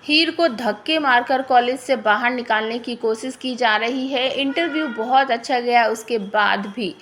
हीर को धक्के मारकर कॉलेज से बाहर निकालने की कोशिश की जा रही है। इंटरव्यू बहुत अच्छा गया उसके बाद भी।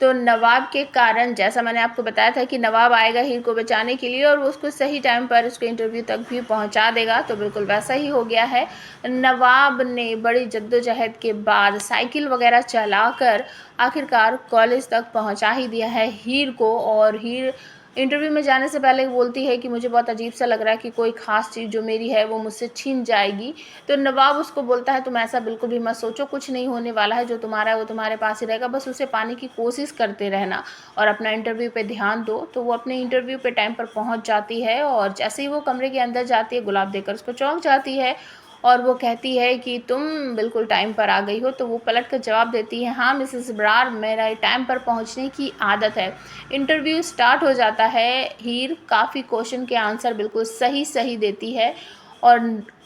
तो नवाब के कारण, जैसा मैंने आपको बताया था कि नवाब आएगा हीर को बचाने के लिए और वो उसको सही टाइम पर उसको इंटरव्यू तक भी पहुंचा देगा, तो बिल्कुल वैसा ही हो गया है। नवाब ने बड़ी जद्दोजहद के बाद साइकिल वगैरह चलाकर आखिरकार कॉलेज तक पहुंचा ही दिया है हीर को। और हीर इंटरव्यू में जाने से पहले बोलती है कि मुझे बहुत अजीब सा लग रहा है कि कोई ख़ास चीज़ जो मेरी है वो मुझसे छीन जाएगी। तो नवाब उसको बोलता है तुम ऐसा बिल्कुल भी मत सोचो, कुछ नहीं होने वाला है, जो तुम्हारा है वो तुम्हारे पास ही रहेगा, बस उसे पाने की कोशिश करते रहना और अपना इंटरव्यू पे ध्यान दो। तो वो अपने इंटरव्यू पे टाइम पर पहुंच जाती है और जैसे ही वो कमरे के अंदर जाती है गुलाब देखकर उसको चौंक जाती है और वो कहती है कि तुम बिल्कुल टाइम पर आ गई हो। तो वो पलट कर जवाब देती है, हाँ मिसेस ब्रार, मेरा टाइम पर पहुंचने की आदत है। इंटरव्यू स्टार्ट हो जाता है। हीर काफ़ी क्वेश्चन के आंसर बिल्कुल सही सही देती है और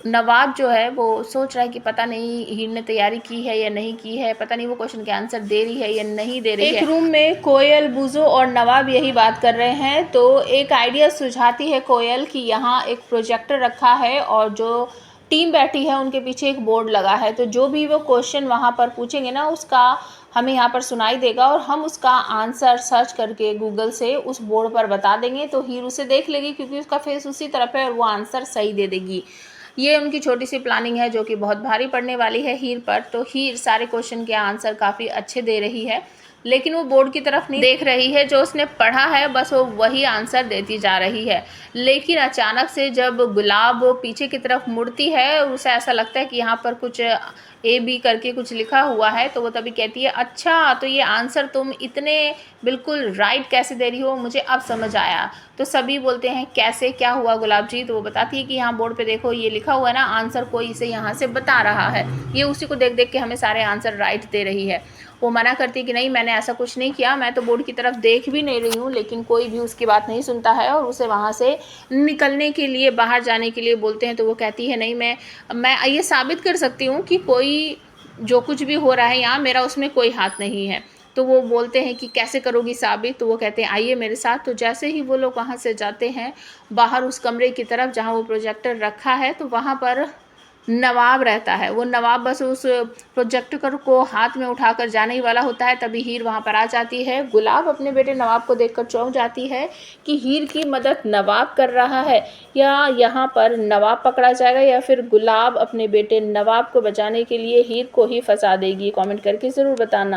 नवाब जो है वो सोच रहा है कि पता नहीं हीर ने तैयारी की है या नहीं की है, पता नहीं वो क्वेश्चन के आंसर दे रही है या नहीं दे रही है। एक रूम में कोयल, बुजो और नवाब यही बात कर रहे हैं। तो एक आइडिया सुझाती है कोयल कि यहाँ एक प्रोजेक्टर रखा है और जो टीम बैठी है उनके पीछे एक बोर्ड लगा है, तो जो भी वो क्वेश्चन वहाँ पर पूछेंगे ना उसका हमें यहाँ पर सुनाई देगा और हम उसका आंसर सर्च करके गूगल से उस बोर्ड पर बता देंगे। तो हीर उसे देख लेगी क्योंकि उसका फेस उसी तरफ है और वो आंसर सही दे देगी। ये उनकी छोटी सी प्लानिंग है जो कि बहुत भारी पड़ने वाली है हीर पर। तो हीर सारे क्वेश्चन के आंसर काफ़ी अच्छे दे रही है, लेकिन वो बोर्ड की तरफ नहीं देख रही है, जो उसने पढ़ा है बस वो वही आंसर देती जा रही है। लेकिन अचानक से जब गुलाब पीछे की तरफ मुड़ती है, उसे ऐसा लगता है कि यहाँ पर कुछ AB करके कुछ लिखा हुआ है। तो वो तभी कहती है, अच्छा तो ये आंसर तुम इतने बिल्कुल राइट कैसे दे रही हो, मुझे अब समझ आया। तो सभी बोलते हैं कैसे, क्या हुआ गुलाब जी? तो वो बताती है कि यहाँ बोर्ड पे देखो ये लिखा हुआ है ना, आंसर कोई इसे यहाँ से बता रहा है, ये उसी को देख देख के हमें सारे आंसर राइट दे रही है। वो मना करती है कि नहीं, मैंने ऐसा कुछ नहीं किया, मैं तो बोर्ड की तरफ देख भी नहीं रही हूँ। लेकिन कोई भी उसकी बात नहीं सुनता है और उसे वहाँ से निकलने के लिए, बाहर जाने के लिए बोलते हैं। तो वो कहती है, नहीं, मैं ये साबित कर सकती हूँ कि कोई जो कुछ भी हो रहा है यहाँ मेरा उसमें कोई हाथ नहीं है। तो वो बोलते हैं कि कैसे करोगी साबित? तो वो कहते हैं आइए मेरे साथ। तो जैसे ही वो लोग वहाँ से जाते हैं बाहर उस कमरे की तरफ जहाँ वो प्रोजेक्टर रखा है, तो वहाँ पर नवाब रहता है। वो नवाब बस उस प्रोजेक्टर को हाथ में उठाकर जाने ही वाला होता है, तभी हीर वहाँ पर आ जाती है। गुलाब अपने बेटे नवाब को देखकर चौंक जाती है कि हीर की मदद नवाब कर रहा है, या यहाँ पर नवाब पकड़ा जाएगा या फिर गुलाब अपने बेटे नवाब को बचाने के लिए हीर को ही फंसा देगी। कमेंट करके ज़रूर बताना।